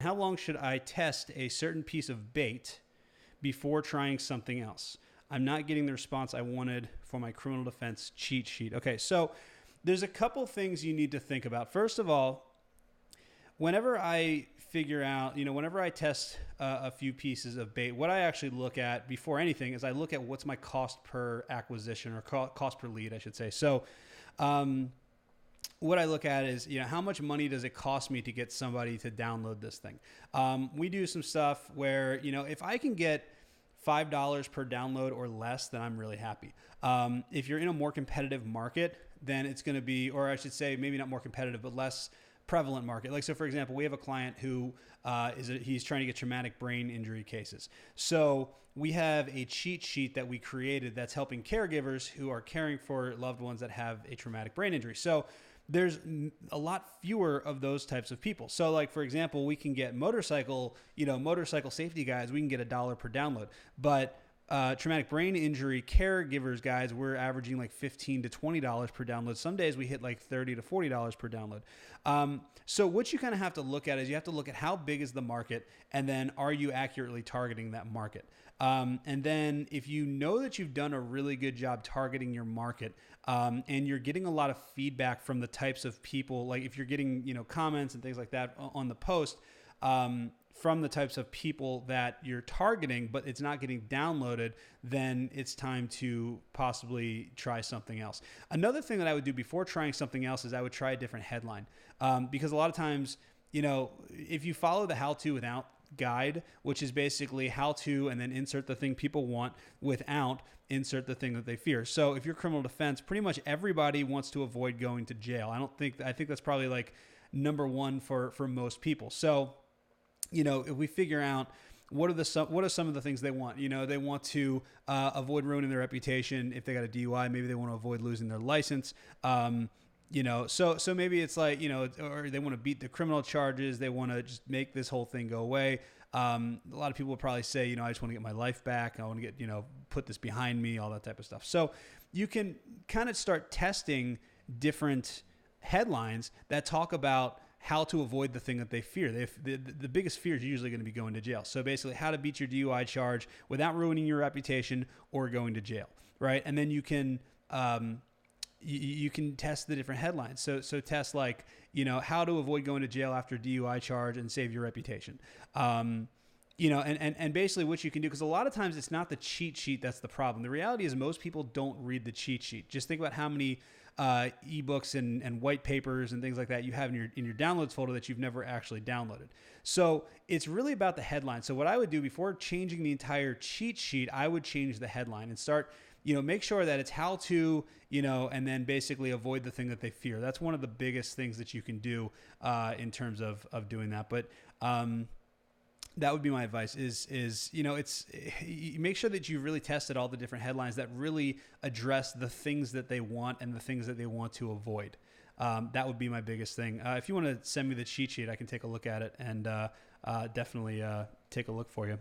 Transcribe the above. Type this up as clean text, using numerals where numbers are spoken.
How long should I test a certain piece of bait before trying something else? I'm not getting the response I wanted for my criminal defense cheat sheet. Okay, so there's a couple things you need to think about. First of all, whenever I figure out, whenever I test a few pieces of bait, what I actually look at before anything is I look at what's my cost per acquisition, or cost per lead, I should say. So, what I look at is, how much money does it cost me to get somebody to download this thing? We do some stuff where, if I can get $5 per download or less, then I'm really happy. If you're in a more competitive market, then it's going to be, or I should say maybe not more competitive, but less prevalent market. Like, so for example, we have a client who he's trying to get traumatic brain injury cases. So we have a cheat sheet that we created that's helping caregivers who are caring for loved ones that have a traumatic brain injury. So there's a lot fewer of those types of people. So like, for example, we can get motorcycle safety guys, we can get $1 per download, but traumatic brain injury caregivers guys, we're averaging like $15 to $20 per download. Some days we hit like $30 to $40 per download. So what you kind of have to look at is you have to look at how big is the market, and then are you accurately targeting that market? And then if you know that you've done a really good job targeting your market, and you're getting a lot of feedback from the types of people, like if you're getting, comments and things like that on the post, from the types of people that you're targeting, but it's not getting downloaded, then it's time to possibly try something else. Another thing that I would do before trying something else is I would try a different headline. Because a lot of times, if you follow the how to without guide, which is basically how to, and then insert the thing people want without insert the thing that they fear. So if you're criminal defense, pretty much everybody wants to avoid going to jail. I think that's probably like number one for most people. So, if we figure out what are some of the things they want, they want to avoid ruining their reputation. If they got a DUI, maybe they want to avoid losing their license. So maybe it's like, or they want to beat the criminal charges. They want to just make this whole thing go away. A lot of people will probably say, I just want to get my life back. I want to get, put this behind me, all that type of stuff. So you can kind of start testing different headlines that talk about how to avoid the thing that they fear. The biggest fear is usually going to be going to jail. So basically how to beat your DUI charge without ruining your reputation or going to jail, right? And then you can you can test the different headlines. So test like, how to avoid going to jail after DUI charge and save your reputation. And basically what you can do, because a lot of times it's not the cheat sheet that's the problem. The reality is most people don't read the cheat sheet. Just think about how many ebooks and white papers and things like that you have in your downloads folder that you've never actually downloaded. So it's really about the headline. So what I would do before changing the entire cheat sheet, I would change the headline and start, make sure that it's how to, and then basically avoid the thing that they fear. That's one of the biggest things that you can do in terms of doing that. But that would be my advice is, it's make sure that you've really tested all the different headlines that really address the things that they want and the things that they want to avoid. That would be my biggest thing. If you want to send me the cheat sheet, I can take a look at it and definitely take a look for you.